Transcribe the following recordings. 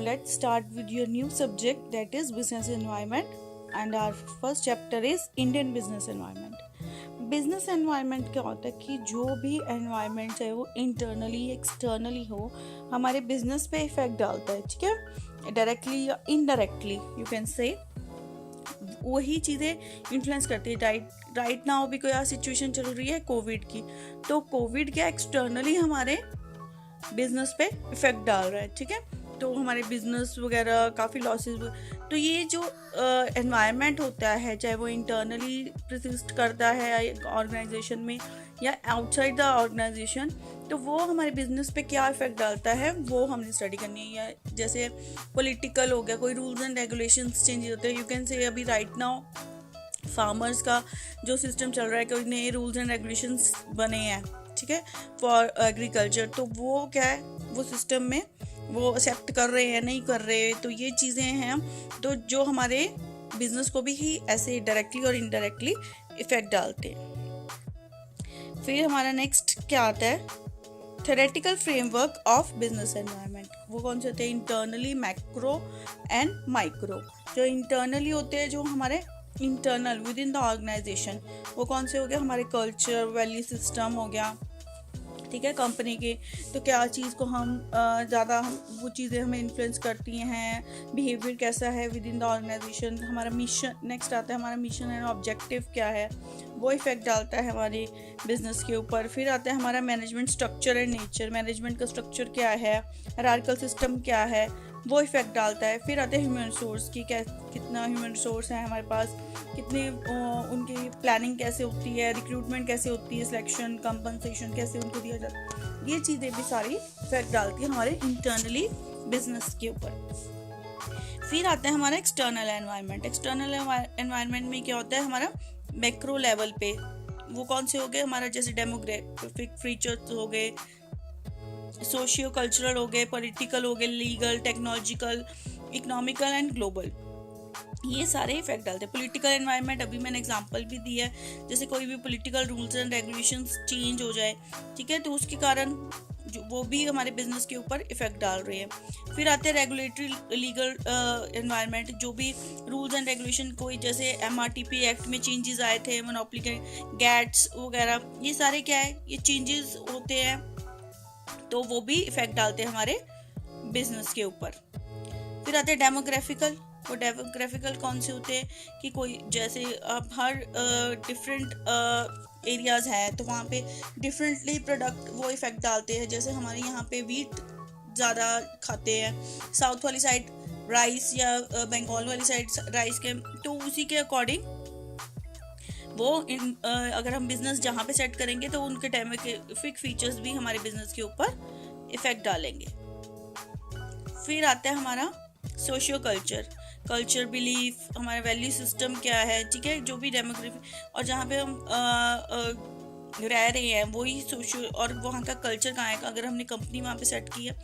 let's start with your new subject, that is business environment, and our first chapter is Indian business environment. Business environment क्या होता है कि जो भी environment चाहे वो इंटरनली एक्सटर्नली हो हमारे बिजनेस पे इफेक्ट डालता है, ठीक है, डायरेक्टली या इनडायरेक्टली यू कैन से वही चीज़ें इन्फ्लुएंस करती है. राइट नाउ भी कोई सिचुएशन चल रही है कोविड की, तो कोविड क्या एक्सटर्नली हमारे बिजनेस पे इफेक्ट डाल रहा है, ठीक है. तो हमारे बिजनेस वगैरह काफ़ी लॉसेस. तो ये जो एनवायरनमेंट होता है चाहे वो इंटरनली प्रसिस्ट करता है ऑर्गेनाइजेशन में या आउटसाइड द ऑर्गेनाइजेशन, तो वो हमारे बिजनेस पे क्या इफेक्ट डालता है वो हमने स्टडी करनी है. या जैसे पॉलिटिकल हो गया, कोई रूल्स एंड रेगुलेशंस चेंज होते हैं. यू कैन से अभी राइट नाउ फार्मर्स का जो सिस्टम चल रहा है, कोई नए रूल्स एंड रेगुलेशंस बने हैं, ठीक है, फॉर एग्रीकल्चर. तो वो क्या है, वो सिस्टम में वो एक्सेप्ट कर रहे हैं नहीं कर रहे, तो ये चीज़ें हैं तो जो हमारे बिजनेस को भी ही ऐसे डायरेक्टली और इनडायरेक्टली इफेक्ट डालते हैं. फिर हमारा नेक्स्ट क्या आता है, theoretical framework of business environment. वो कौन से होते हैं, इंटरनली, मैक्रो एंड माइक्रो. जो इंटरनली होते हैं, जो हमारे internal within the organisation, वो कौन से हो गया, हमारे कल्चर, वैल्यू सिस्टम हो गया, ठीक है, कंपनी के. तो क्या चीज़ को हम ज़्यादा वो चीज़ें हमें इन्फ्लुएंस करती हैं, बिहेवियर कैसा है विद इन द ऑर्गेनाइजेशन. हमारा मिशन नेक्स्ट आता है, हमारा मिशन एंड ऑब्जेक्टिव क्या है, वो इफेक्ट डालता है हमारे बिजनेस के ऊपर. फिर आता है हमारा management structure and nature. Management का स्ट्रक्चर क्या है, हायरार्किकल सिस्टम क्या है, वो इफेक्ट डालता है. फिर आते हैं ह्यूमन रिसोर्स की, क्या कितना ह्यूमन रिसोर्स है हमारे पास, कितने उनकी प्लानिंग कैसे होती है, रिक्रूटमेंट कैसे होती है, सिलेक्शन, कंपनसेशन कैसे उनको दिया जाता है. ये चीज़ें भी सारी इफेक्ट डालती है हमारे इंटरनली बिजनेस के ऊपर. फिर आता है हमारा एक्सटर्नल एनवायरनमेंट. एक्सटर्नल एनवायरनमेंट में क्या होता है, हमारा मैक्रो लेवल पे वो कौन से हो गए, हमारा जैसे डेमोग्राफिक फीचर्स हो गए, सोशियो कल्चरल हो गए, पॉलिटिकल हो गए, legal, technological, economical and global. ये सारे इफेक्ट डालते हैं. पॉलिटिकल एनवायरनमेंट अभी मैंने एग्जांपल भी दिया है, जैसे कोई भी political rules and regulations change हो जाए, ठीक है, तो उसके कारण वो भी हमारे बिजनेस के ऊपर इफेक्ट डाल रही है. फिर आते हैं रेगुलेटरी लीगल एनवायरनमेंट. जो भी रूल्स एंड रेगुलेशन, कोई जैसे MRTP एक्ट में चेंजेस आए थे, मोनोपोली के गैट्स वगैरह, ये सारे क्या है, ये चेंजेस होते हैं, तो वो भी इफेक्ट डालते हैं हमारे बिजनेस के ऊपर. फिर आते हैं डेमोग्राफिकल. वो डेमोग्राफिकल कौन से होते हैं कि कोई जैसे अब हर डिफरेंट एरियाज़ हैं, तो वहाँ पे डिफरेंटली प्रोडक्ट वो इफेक्ट डालते हैं. जैसे हमारे यहाँ पे वीट ज़्यादा खाते हैं, साउथ वाली साइड राइस, या बंगाल वाली साइड राइस के, तो उसी के अकॉर्डिंग वो अगर हम बिजनेस जहाँ पे सेट करेंगे तो उनके डेमोग्राफिक फीचर्स भी हमारे बिजनेस के ऊपर इफेक्ट डालेंगे. फिर आता है हमारा सोशियो कल्चर बिलीफ, हमारा वैल्यू सिस्टम क्या है, ठीक है, जो भी डेमोग्राफिक और जहाँ पे हम रह रहे हैं वही सोशियो, और वहाँ का कल्चर कहाँ है, अगर हमने कंपनी वहाँ पे सेट की है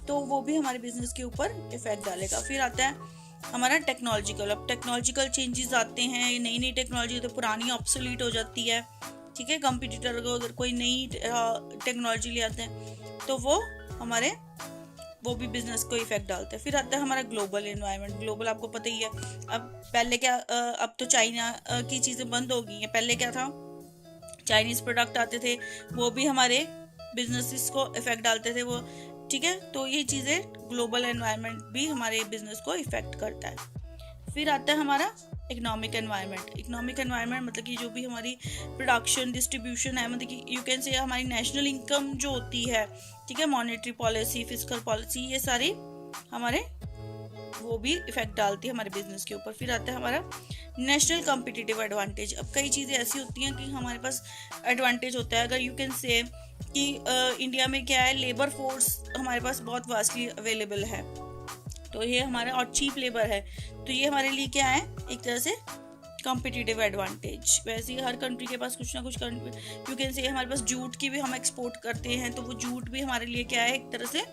तो वो भी हमारे बिजनेस के ऊपर इफेक्ट डालेगा. फिर आता है हमारा टेक्नोलॉजिकल. अब टेक्नोलॉजिकल चेंजेस आते हैं, नई नई टेक्नोलॉजी, तो पुरानी ऑब्सोलीट हो जाती है, ठीक है. कंपटीटर को अगर कोई नई टेक्नोलॉजी ले आते हैं तो वो भी बिजनेस को इफेक्ट डालता है. फिर आता है हमारा ग्लोबल एनवायरनमेंट. ग्लोबल आपको पता ही है, अब पहले क्या, अब तो चाइना की चीज़ें बंद हो गई हैं. पहले क्या था, चाइनीज़ प्रोडक्ट आते थे, वो भी हमारे बिजनेसेस को इफेक्ट डालते थे वो, ठीक है. तो ये चीज़ें, ग्लोबल एनवायरनमेंट भी हमारे बिजनेस को इफेक्ट करता है. फिर आता है हमारा इकोनॉमिक एनवायरनमेंट. इकोनॉमिक एनवायरनमेंट मतलब कि जो भी हमारी प्रोडक्शन डिस्ट्रीब्यूशन है, मतलब कि यू कैन से हमारी नेशनल इनकम जो होती है, ठीक है, मॉनेटरी पॉलिसी, फिस्कल पॉलिसी, ये सारी हमारे वो भी इफेक्ट डालती है हमारे बिजनेस के ऊपर. फिर आता है हमारा नेशनल कॉम्पिटिटिव एडवांटेज. अब कई चीज़ें ऐसी होती हैं कि हमारे पास एडवांटेज होता है. अगर यू कैन से कि इंडिया में क्या है, लेबर फोर्स हमारे पास बहुत वास्टली अवेलेबल है, तो ये हमारा, और चीप लेबर है, तो ये हमारे लिए क्या है, एक तरह से कॉम्पिटिटिव एडवांटेज. वैसे ही हर कंट्री के पास कुछ ना कुछ, यू कैन से हमारे पास जूट की भी हम एक्सपोर्ट करते हैं, तो वो जूट भी हमारे लिए क्या है, एक तरह से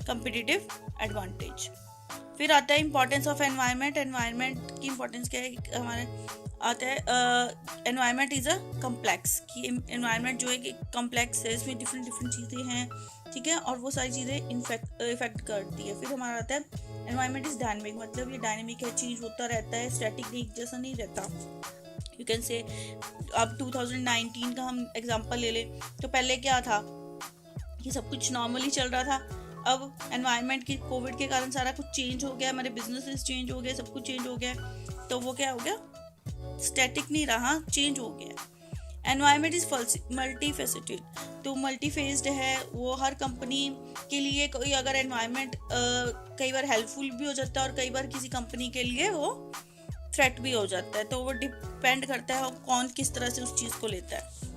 कॉम्पिटिटिव एडवांटेज. फिर आता है इंपॉर्टेंस ऑफ एनवायरनमेंट. एनवायरनमेंट की इंपॉर्टेंस क्या है, हमारे आता है एनवायरनमेंट इज़ अ कम्प्लेक्स. कि एनवायरनमेंट जो है कि कम्प्लेक्स है, इसमें डिफरेंट चीज़ें हैं, ठीक है, और वो सारी चीज़ें इफेक्ट करती है. फिर हमारा आता है एनवायरनमेंट इज डायनेमिक, मतलब ये डायनेमिक है, चेंज होता रहता है, स्टैटिक एक जैसा नहीं रहता। यू कैन से अब 2019 का हम एग्जांपल ले लें तो पहले क्या था कि सब कुछ नॉर्मली चल रहा था। अब एनवायरनमेंट की कोविड के कारण सारा कुछ चेंज हो गया, हमारे बिजनेसेस चेंज हो गए, सब कुछ चेंज हो गया, तो वो क्या हो गया, स्टैटिक नहीं रहा, चेंज हो गया। एनवायरनमेंट इज मल्टी फेसेटेड, तो मल्टी फेस्ड है वो। हर कंपनी के लिए कोई अगर एनवायरनमेंट कई बार हेल्पफुल भी हो जाता है और कई बार किसी कंपनी के लिए वो थ्रेट भी हो जाता है, तो वो डिपेंड करता है कौन किस तरह से उस चीज़ को लेता है।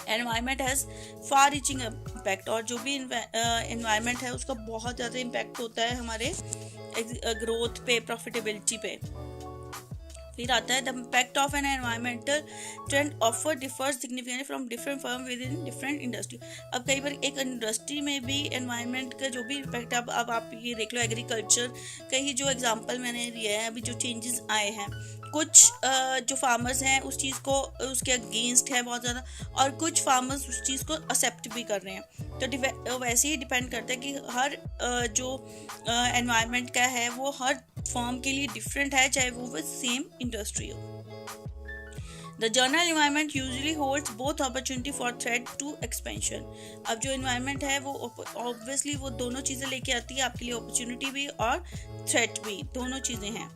Environment has far reaching impact, और जो भी एनवायरनमेंट है उसका बहुत ज़्यादा इम्पैक्ट होता है हमारे ग्रोथ पे, प्रॉफिटेबिलिटी पे। फिर आता है the impact of N environmental trend offer differs significantly from different firm with in different industry. अब कई बार एक इंडस्ट्री में भी एनवायरनमेंट का जो भी इम्पैक्ट, अब आप ये देख लो एग्रीकल्चर का ही जो एग्जांपल मैंने दिया है, अभी जो चेंजेस आए हैं, कुछ जो फार्मर्स हैं उस चीज़ को उसके अगेंस्ट है बहुत ज़्यादा, और कुछ फार्मर्स उस चीज़ को एक्सेप्ट भी कर रहे हैं। तो वैसे ही डिपेंड करता है कि हर जो एनवायरनमेंट का है वो हर फॉर्म के लिए डिफरेंट है, चाहे वो सेम इंडस्ट्री हो। The general environment usually holds both opportunity for threat to expansion. अब जो environment है वो obviously वो दोनों चीज़ें लेके आती है, आपके लिए opportunity भी और threat भी, दोनों चीज़ें हैं।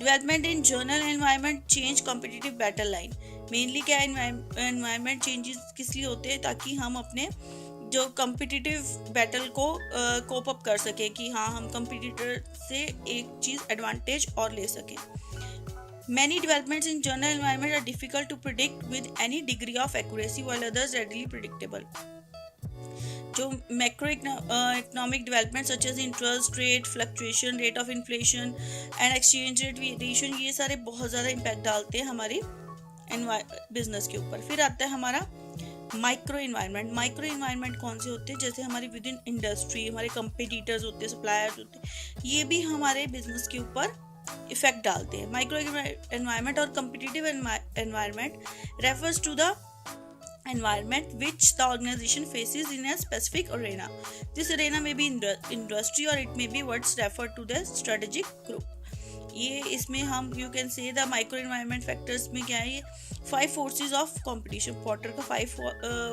Development in general environment change competitive battle line. Mainly क्या environment changes किस लिए होते हैं, ताकि हम अपने जो कम्पिटिटिव बैटल को कोप अप कर सके, कि हाँ हम कंपिटिटर से एक चीज़ एडवांटेज और ले सकें। Many developments in general environment are difficult to predict with any degree of accuracy, while others readily predictable. जो macroeconomic developments such as interest rate fluctuation, rate of inflation and exchange rate variation, ये सारे बहुत ज़्यादा impact डालते हैं हमारी business के ऊपर। फिर आता है हमारा माइक्रो इन्वायरमेंट। माइक्रो इन्वायरमेंट कौन से होते हैं, जैसे हमारे विद इन इंडस्ट्री हमारे कंपिटिटर्स होते हैं, सप्लायर्स होते हैं, ये भी हमारे बिजनेस के ऊपर इफेक्ट डालते हैं। माइक्रो एनवायरनमेंट और competitive environment refers to the environment which the organization faces in a specific arena. This arena may be industry or it may be what's referred to the strategic group. ये इसमें हम you can say the micro environment factors में क्या है, ये 5 forces of competition, Potter का 5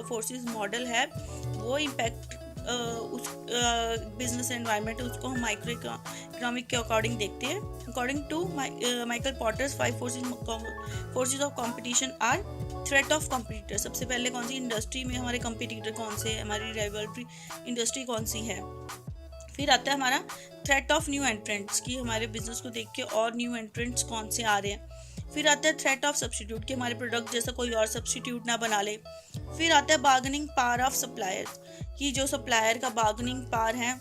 forces model है, वो इम्पैक्ट उस बिजनेस एनवायरनमेंट है उसको हम माइक्रो इकोनॉमिक के अकॉर्डिंग देखते हैं। According to Michael Porter's 5 forces of competition are threat of competitor. सबसे पहले कौन सी इंडस्ट्री में हमारे कंपटीटर कौन से हैं, हमारी राइवलरी इंडस्ट्री कौन सी है। फिर आता है हमारा थ्रेट ऑफ न्यू एंट्रेंट्स, की हमारे बिजनेस को देख के और न्यू एंट्रेंट्स कौन से आ रहे हैं। फिर आता है थ्रेट ऑफ सब्स्टिट्यूट, कि हमारे प्रोडक्ट जैसा कोई और सब्स्टिट्यूट ना बना ले। फिर आता है बार्गेनिंग पावर ऑफ सप्लायर्स, कि जो सप्लायर का बार्गेनिंग पावर है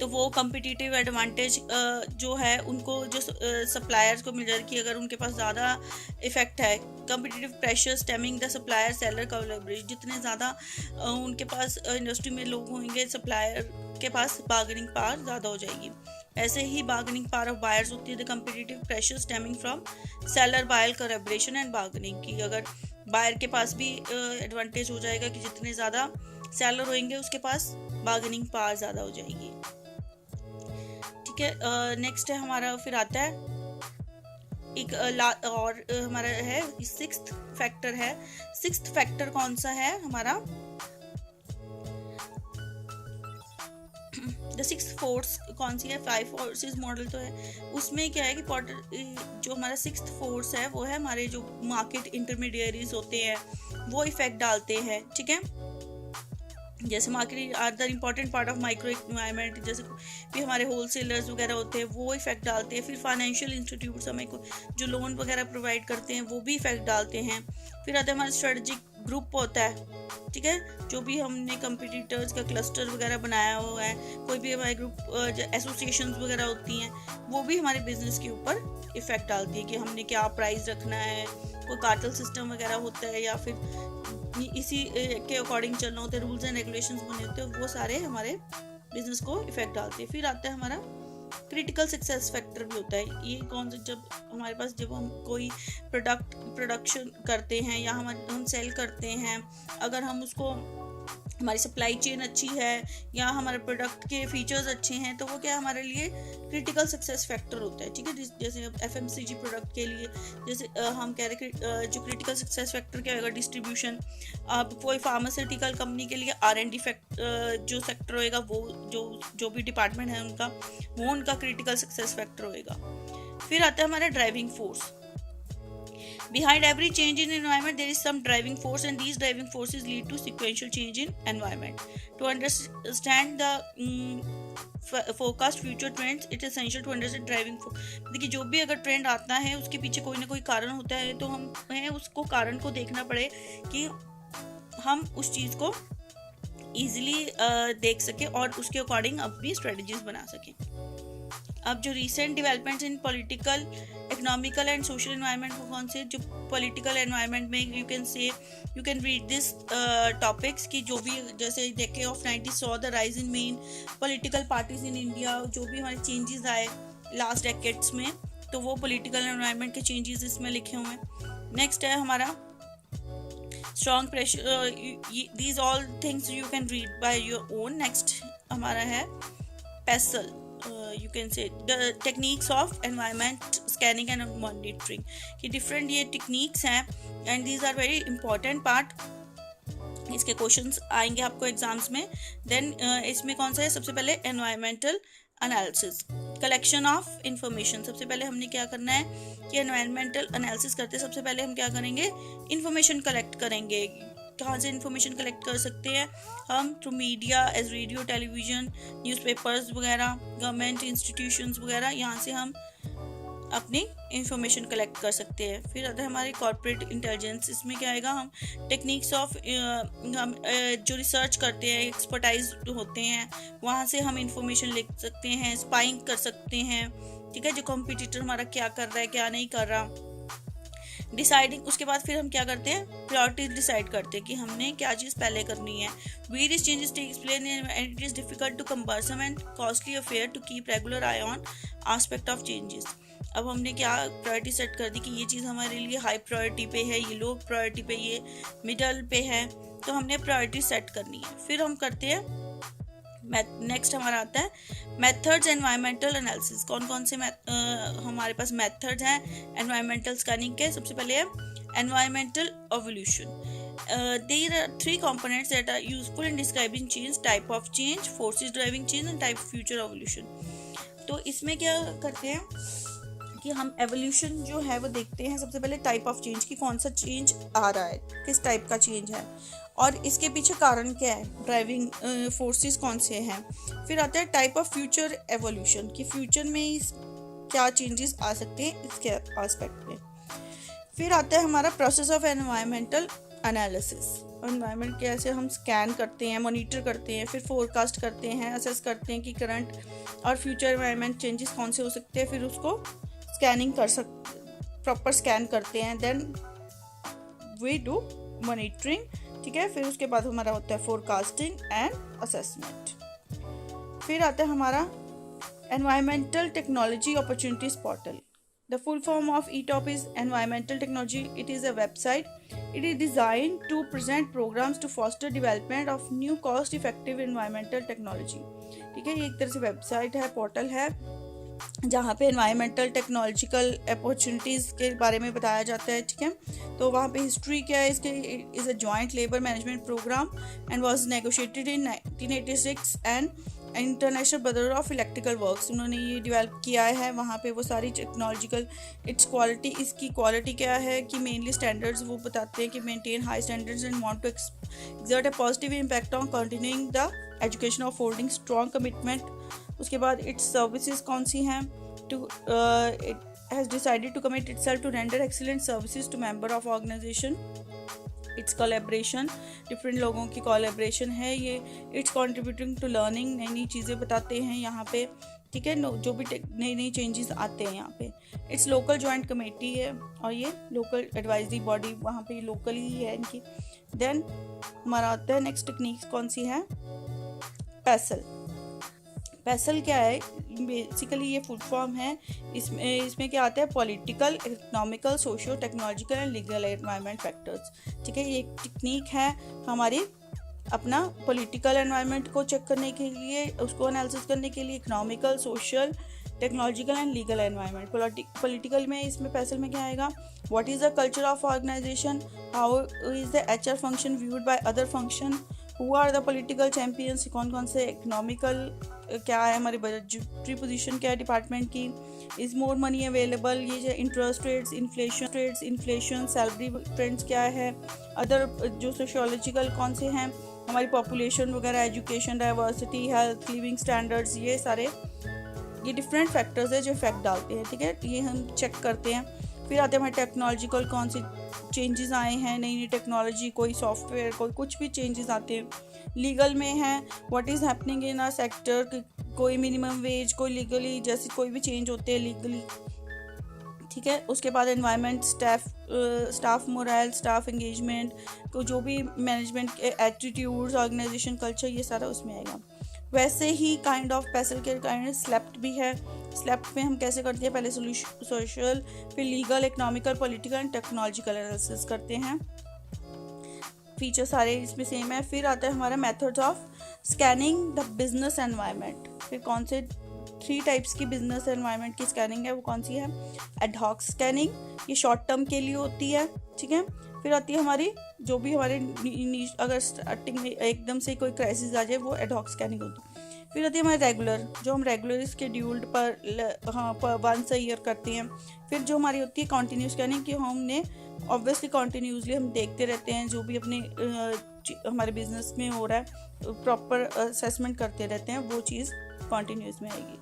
तो वो कम्पिटिटिव एडवांटेज जो है उनको जो सप्लायर्स को मिल जाए, कि अगर उनके पास ज़्यादा इफेक्ट है, competitive pressure stemming the supplier seller collaboration, जितने ज़्यादा उनके पास इंडस्ट्री में लोग होंगे सप्लायर के पास बार्गेनिंग पावर ज़्यादा हो जाएगी। ऐसे ही बार्गेनिंग पावर ऑफ बायर्स होती है the competitive pressure stemming from seller buyer collaboration and bargaining, की अगर बायर के पास भी एडवांटेज हो जाएगा कि जितने ज़्यादा सेलर होंगे उसके पास बार्गेनिंग पावर ज़्यादा हो जाएगी। ठीक है, नेक्स्ट है हमारा, फिर आता है एक और हमारा है 6th फैक्टर है। 6th फैक्टर कौन सा है हमारा, द 6th फोर्स कौन सी है, 5 फोर्सेस मॉडल तो है, उसमें क्या है कि पॉटर जो हमारा 6th फोर्स है वो है हमारे जो मार्केट इंटरमीडियरीज होते हैं वो इफेक्ट डालते हैं। ठीक है, जैसे market are the important part of micro environment, जैसे भी हमारे होलसेलर्स वगैरह होते हैं वो इफेक्ट डालते हैं। फिर फाइनेंशियल इंस्टीट्यूट्स हमें जो लोन वगैरह प्रोवाइड करते हैं वो भी इफेक्ट डालते हैं। फिर आता है हमारा स्ट्रेटजिक ग्रुप होता है, ठीक है, जो भी हमने कंपटीटर्स का क्लस्टर वगैरह बनाया हुआ है, कोई भी हमारे ग्रुप एसोसिएशंस वगैरह होती हैं वो भी हमारे बिजनेस के ऊपर इफेक्ट डालती है, कि हमने क्या प्राइस रखना है, कोई कार्टेल सिस्टम वगैरह होता है या फिर इसी के अकॉर्डिंग चलना होता है, रूल्स एंड रेगुलेशंस बने होते हैं, वो सारे हमारे बिजनेस को इफेक्ट डालते हैं। फिर आता है हमारा क्रिटिकल सक्सेस फैक्टर भी होता है, ये कौन सा, जब हमारे पास जब हम कोई प्रोडक्शन करते हैं या हम सेल करते हैं, अगर हम उसको हमारी सप्लाई चेन अच्छी है या हमारे प्रोडक्ट के फीचर्स अच्छे हैं, तो वो क्या हमारे लिए क्रिटिकल सक्सेस फैक्टर होता है। ठीक है, जैसे FMCG प्रोडक्ट के लिए जैसे हम कह रहे हैं जो क्रिटिकल सक्सेस फैक्टर क्या होगा, डिस्ट्रीब्यूशन। अब कोई फार्मास्यूटिकल कंपनी के लिए R&D जो सेक्टर होएगा, वो जो भी डिपार्टमेंट है उनका, वो उनका क्रिटिकल सक्सेस फैक्टर होएगा। फिर आता है हमारा driving force. Behind every change in environment, there is some driving force, and these driving forces lead to sequential change in environment. To understand the forecast future trends, it is essential to understand driving force. देखिए, जो भी अगर trend आता है उसके पीछे कोई ना कोई कारण होता है, तो हमें उसको कारण को देखना पड़े कि हम उस चीज़ को ईजिली देख सकें और उसके अकॉर्डिंग अपनी स्ट्रेटजीज बना सकें। अब जो recent developments in political, economical and social environment को कौन से, जो पॉलिटिकल एनवायरनमेंट में you can read this topics की जो भी, जैसे decade of 90 saw the rise in main political parties in India, जो भी हमारे चेंजेस आए लास्ट डेकेड्स में, तो वो पॉलिटिकल एनवायरनमेंट के चेंजेस इसमें लिखे हुए हैं। नेक्स्ट है हमारा strong pressure, these all things you can read by your own. Next हमारा है पेसल, you can say the techniques of environment scanning and monitoring, कि different ये techniques हैं and these are very important part, इसके questions आएंगे आपको exams में। Then इसमें कौन सा है, सबसे पहले environmental analysis, collection of information. सबसे पहले हमने क्या करना है कि एनवायरमेंटल एनालिसिस करते सबसे पहले हम क्या करेंगे, इंफॉर्मेशन कलेक्ट करेंगे। कहाँ से इंफॉर्मेशन कलेक्ट कर सकते हैं हम, through media, as radio, television, newspapers वगैरह, गवर्नमेंट इंस्टीट्यूशंस वगैरह, यहाँ से हम अपनी इंफॉर्मेशन कलेक्ट कर सकते हैं। फिर आता है हमारी कॉर्पोरेट इंटेलिजेंस, इसमें क्या आएगा, हम टेक्निक्स ऑफ हम जो रिसर्च करते हैं, एक्सपर्टाइज होते हैं, वहाँ से हम इंफॉर्मेशन ले सकते हैं, स्पाइंग कर सकते हैं। ठीक है, जो कॉम्पिटिटर हमारा क्या कर रहा है, क्या नहीं कर रहा, डिसाइडिंग। उसके बाद फिर हम क्या करते हैं, प्रायोरिटीज डिसाइड करते हैं कि हमने क्या चीज़ पहले करनी है। Various changes takes place and it is difficult to cumbersome and costly affair to keep regular eye on aspect of changes. अब हमने क्या प्रायोरिटी सेट कर दी कि ये चीज़ हमारे लिए हाई प्रायोरिटी पे है, ये लो प्रायोरिटी पे, ये मिडल पे है, तो हमने प्रायोरिटी सेट करनी है। फिर हम करते हैं नेक्स्ट हमारा आता है मेथड्स एनवायरमेंटल एनालिसिस। कौन कौन से हमारे पास मेथड्स हैं एनवायरमेंटल स्कैनिंग के। सबसे पहले है environmental evolution. There are 3 components that are useful in describing change: type of change, forces driving change and type of future evolution। तो इसमें क्या करते हैं कि हम एवोल्यूशन जो है वो देखते हैं। सबसे पहले टाइप ऑफ चेंज, की कौन सा चेंज आ रहा है, किस टाइप का चेंज है, और इसके पीछे कारण क्या है, ड्राइविंग फोर्सेस कौन से हैं। फिर आता है टाइप ऑफ फ्यूचर एवोल्यूशन, कि फ्यूचर में क्या चेंजेस आ सकते हैं इसके एस्पेक्ट में। फिर आता है हमारा process of environmental analysis, environment कैसे हम स्कैन करते हैं, मॉनिटर करते हैं, फिर फोरकास्ट करते हैं, असेस करते हैं कि करंट और फ्यूचर एनवायरनमेंट चेंजेस कौन से हो सकते हैं, फिर उसको स्कैनिंग प्रॉपर स्कैन करते हैं। Then we do monitoring. ठीक है, फिर उसके बाद हमारा होता है फोरकास्टिंग एंड असेसमेंट। फिर आता है हमारा environmental technology opportunities portal. The full form of ETOP is Environmental Technology. It is a website. It is designed to present programs to foster development of new cost-effective environmental technology. ठीक है, ये एक तरह से वेबसाइट है, portal है, जहाँ पे एनवायरमेंटल टेक्नोलॉजिकल अपॉर्चुनिटीज़ के बारे में बताया जाता है। ठीक है, तो वहाँ पे हिस्ट्री क्या है इसके, is a joint labour management programme and was negotiated in 1986 and international brotherhood of electrical works. उन्होंने ये डेवलप किया है। वहाँ पे वो सारी टेक्नोलॉजिकल क्वालिटी, इसकी क्वालिटी क्या है कि मेनली स्टैंडर्ड्स वो बताते हैं कि maintain high standards and want to exert a positive impact on continuing the education of holding strong commitment. उसके बाद इट्स सर्विसेज कौन सी हैं, to it has decided to commit itself to render excellent services to member of organisation. Its collaboration, different लोगों की collaboration है ये। It's contributing to learning, नई नई चीज़ें बताते हैं यहाँ पे। ठीक है, जो भी नई नई चेंजेस आते हैं यहाँ पे। इट्स लोकल जॉइंट कमेटी है और ये लोकल एडवाइजरी बॉडी वहाँ पे लोकल ही है इनकी। देन हमारा आता है नेक्स्ट टेक्निक्स कौन सी है, पैसल। पैसल क्या है, बेसिकली ये फुल फॉर्म है। इसमें क्या आता है, political, economical, socio technological and legal environment factors. ठीक है, ये एक टेक्निक है हमारी अपना पॉलिटिकल एनवायरनमेंट को चेक करने के लिए, उसको एनालिसिस करने के लिए economical, social, technological and legal environment. Political में इसमें पैसल में क्या आएगा, what is the culture of organisation, how is the HR function viewed by other function, who are the political champions, कौन कौन से इकोनॉमिकल क्या है, हमारी बजटरी पोजीशन क्या है डिपार्टमेंट की, इज मोर मनी अवेलेबल, ये जो interest rates, inflation, salary trends क्या है, अदर जो सोशियोलॉजिकल कौन से हैं, हमारी पॉपुलेशन वगैरह, education, diversity, health, living standards, ये सारे ये डिफरेंट फैक्टर्स है जो इफेक्ट डालते हैं, ठीक है, ये हम चेक करते हैं। फिर आते हैं हमारे टेक्नोलॉजिकल, कौन से चेंजेस आए हैं, नई नई टेक्नोलॉजी, कोई सॉफ्टवेयर, कोई कुछ भी चेंजेस आते हैं। लीगल में है what is happening in our sector, कोई मिनिमम वेज, कोई लीगली जैसे कोई भी चेंज होते हैं लीगली, ठीक है। उसके बाद environment, staff moral, staff engagement को जो भी मैनेजमेंट के एटीट्यूड्स, ऑर्गेनाइजेशन कल्चर, ये सारा उसमें आएगा। वैसे ही काइंड ऑफ पैसल के काइंड स्लेप्ट भी है। स्लेप्ट में हम कैसे करते हैं, पहले सोशल, फिर legal, economical, political and technological analysis करते हैं। फीचर सारे इसमें सेम है। फिर आता है हमारा methods of scanning the business environment. फिर कौन से 3 टाइप्स की बिजनेस एनवायरनमेंट की स्कैनिंग है, वो कौन सी है, एडहॉक स्कैनिंग, ये शॉर्ट टर्म के लिए होती है, ठीक है। फिर आती है हमारी जो भी हमारे अगर स्टार्टिंग में एकदम से कोई क्राइसिस आ जाए, वो एडहॉक स्कैनिंग होती है। फिर आती है हमारी रेगुलर, जो हम रेगुलर स्केड्यूल्ड पर वंस अ ईयर करते हैं। फिर जो हमारी होती है कॉन्टीन्यूस स्कैनिंग, कि हमने ऑब्वियसली कॉन्टीन्यूसली हम देखते रहते हैं जो भी अपने हमारे बिजनेस में हो रहा है, प्रॉपर असेसमेंट करते रहते हैं, वो चीज़ कॉन्टीन्यूस में आएगी।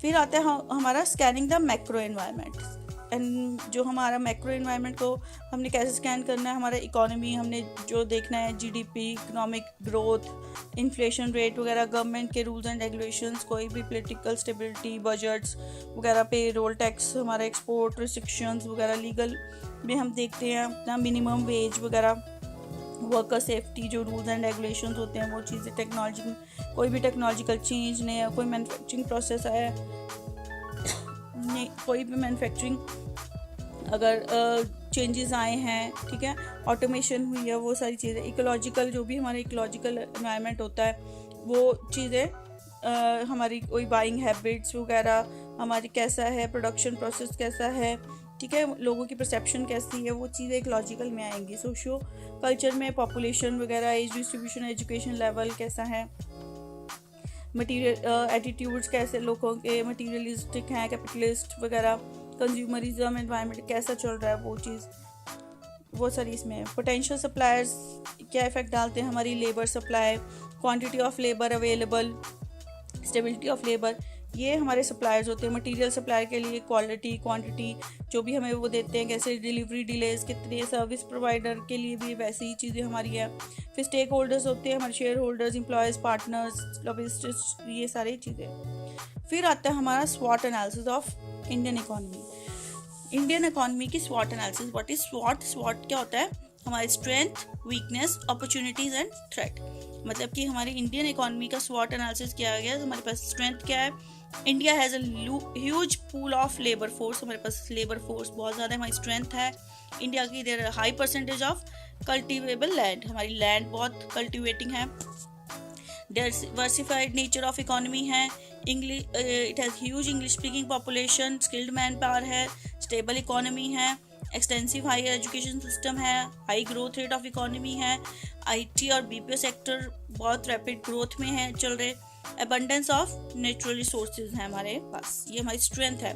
फिर आता है हमारा scanning the macro environment. And जो हमारा मैक्रो एनवायरनमेंट को हमने कैसे स्कैन करना है, हमारा इकोनॉमी हमने जो देखना है, GDP, economic growth, inflation rate वगैरह, गवर्नमेंट के रूल्स एंड रेगुलेशंस, कोई भी पॉलिटिकल स्टेबिलिटी, बजट्स वगैरह, पे रोल टैक्स, हमारा एक्सपोर्ट रिस्ट्रिक्शंस वगैरह। लीगल में हम देखते हैं अपना मिनिमम वेज वगैरह, वर्कर सेफ्टी, जो रूल्स एंड रेगुलेशंस होते हैं वो चीज़ें। टेक्नोलॉजी में कोई भी टेक्नोलॉजिकल चेंज नहीं है, कोई मैन्युफैक्चरिंग प्रोसेस है, कोई भी मैन्युफैक्चरिंग अगर चेंजेस आए हैं, ठीक है, ऑटोमेशन हुई है, वो सारी चीज़ें। इकोलॉजिकल, जो भी हमारा इकोलॉजिकल एनवायरनमेंट होता है, वो चीज़ें हमारी कोई बाइंग हैबिट्स वगैरह हमारी कैसा है, प्रोडक्शन प्रोसेस कैसा है, ठीक है, लोगों की परसेप्शन कैसी है, वो चीज़ें इकोलॉजिकल में आएंगी। सोशो कल्चर में पॉपुलेशन वगैरह, एज डिस्ट्रीब्यूशन, एजुकेशन लेवल कैसा है, मटीरियल एटीट्यूड्स कैसे लोगों के, मटीरियलिस्टिक हैं, कैपिटलिस्ट वगैरह, कंज्यूमरिज्म एनवायरनमेंट कैसा चल रहा है, वो चीज़, वो सारी इसमें है। पोटेंशियल सप्लायर्स क्या इफेक्ट डालते हैं, हमारी labour supply, quantity of labour available, stability of labour, ये हमारे सप्लायर्स होते हैं। मटेरियल सप्लाई के लिए क्वालिटी, क्वांटिटी, जो भी हमें वो देते हैं, कैसे डिलीवरी डिलेज कितने, सर्विस प्रोवाइडर के लिए भी वैसे ही चीज़ें हमारी है। फिर स्टेक होल्डर्स होते हैं हमारे, शेयर होल्डर्स, एम्प्लॉयज़, पार्टनर्स, लॉबिस्टिस्ट, ये सारी चीज़ें। फिर आता है हमारा स्वॉट analysis of Indian economy. Indian economy की स्वॉट एनालिसिस। What is स्वॉट? स्वॉट क्या होता है, हमारी strength, weakness, opportunities and threat. मतलब कि हमारी इंडियन इकोनॉमी का स्वॉट एनालिसिस किया गया। हमारे पास स्ट्रेंथ क्या है, India has a huge pool of labour force, हमारे पास लेबर फोर्स बहुत ज़्यादा है, हमारी स्ट्रेंथ है। इंडिया की there high percentage of cultivable land, हमारी लैंड बहुत कल्टिवेटिंग है। डाइवर्सिफाइड नेचर ऑफ इकोनॉमी है। English, it has huge English speaking population, skilled man power है, स्टेबल इकोनॉमी है, एक्सटेंसिव हायर एजुकेशन सिस्टम है, high growth rate of economy है, IT और BPO sector बहुत रैपिड ग्रोथ में है, चल रहे। अबंडेंस ऑफ नेचुरल रिसोर्सेज है हमारे पास, ये हमारी स्ट्रेंथ है।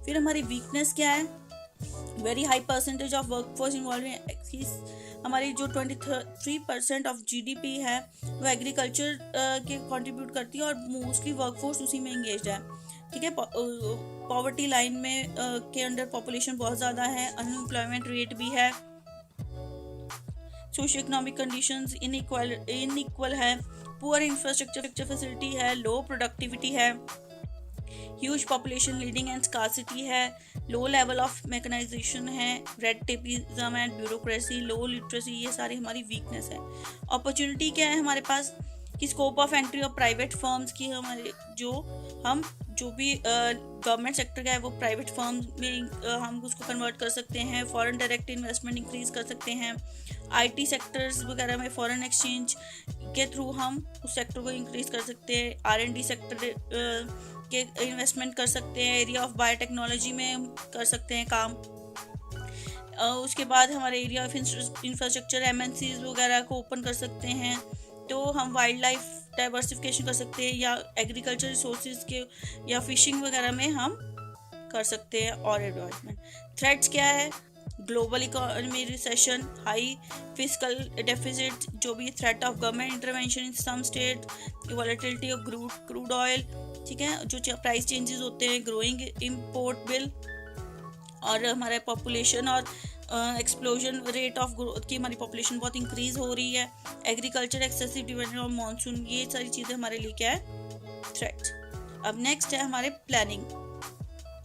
फिर हमारी वीकनेस क्या है, very high percentage of workforce involve है। हमारी जो 23% ऑफ जीडीपी है वो एग्रीकल्चर के कंट्रीब्यूट करती है और मोस्टली वर्कफोर्स उसी में इंगेज है, ठीक है। पॉवर्टी लाइन में के अंडर पॉपुलेशन बहुत ज़्यादा है, अनएम्प्लॉयमेंट रेट भी है, सोशो इकोनॉमिक कंडीशंस इनइक्वल है, पुअर इंफ्रास्ट्रक्चर फैसिलिटी है, लो प्रोडक्टिविटी है, huge population leading and scarcity है, लो लेवल ऑफ मैकेनाइजेशन है, red tapism and bureaucracy, low literacy, ये सारी हमारी वीकनेस है। अपॉर्चुनिटी क्या है हमारे पास, कि scope of entry of private firms की, हमारे जो हम जो भी गवर्नमेंट सेक्टर का है वो प्राइवेट फर्म में हम उसको कन्वर्ट कर सकते हैं, फॉरेन डायरेक्ट इन्वेस्टमेंट इंक्रीज कर सकते हैं, आईटी सेक्टर्स वगैरह में फॉरेन एक्सचेंज के थ्रू हम उस सेक्टर को इंक्रीज कर सकते हैं, आर&डी सेक्टर के इन्वेस्टमेंट कर सकते हैं, एरिया ऑफ बायोटेक्नोलॉजी में कर सकते हैं काम। उसके बाद हमारे एरिया ऑफ इंफ्रास्ट्रक्चर एमएनसीज वगैरह को ओपन कर सकते हैं, तो हम वाइल्ड लाइफ डाइवर्सिफिकेशन कर सकते हैं, या एग्रीकल्चर रिसोर्सेज के या फिशिंग वगैरह में हम कर सकते हैं। और एडवांसमेंट थ्रेट्स क्या है? Global economy recession, high fiscal deficit, जो भी threat of government intervention in some state, volatility of crude oil, ठीक है, जो प्राइस चेंजेस होते हैं, ग्रोइंग इम्पोर्ट बिल, और हमारे पॉपुलेशन और एक्सप्लोजन रेट ऑफ ग्रोथ की, हमारी पॉपुलेशन बहुत इंक्रीज हो रही है, agriculture excessive dependent on monsoon, ये सारी चीज़ें हमारे लिए क्या है? थ्रेट। अब नेक्स्ट है हमारे planning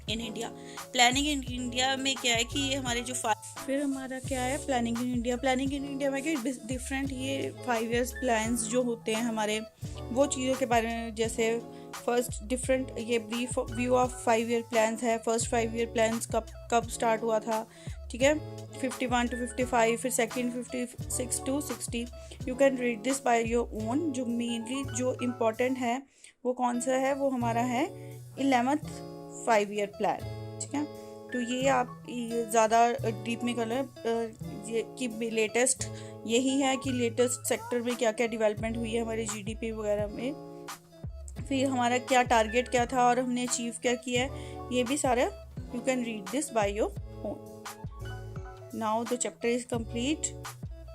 in India. Planning in India में क्या है कि ये हमारे जो फिर हमारा क्या है planning in India. Planning in India में क्या डिफरेंट ये 5 ईयर्स प्लान्स जो होते हैं हमारे, वो चीज़ों के बारे में, जैसे फर्स्ट डिफरेंट ये brief view of 5 year plans है। फर्स्ट 5 ईयर प्लान्स कब स्टार्ट हुआ था, ठीक है, 51 to 55, फिर second 56 to 60। You can read this by your own. जो मेनली जो इम्पोर्टेंट है वो कौन सा है? वो हमारा है 11th 5 ईयर प्लान, ठीक है। तो ये आप ज़्यादा डीप में कर लें ये कि लेटेस्ट यही है कि लेटेस्ट सेक्टर में क्या क्या डेवलपमेंट हुई है हमारे जीडीपी वगैरह में, फिर हमारा क्या टारगेट क्या था और हमने अचीव क्या किया है, ये भी सारा you can read this by your own. Now the chapter is complete.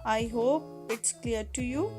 I hope it's clear to you.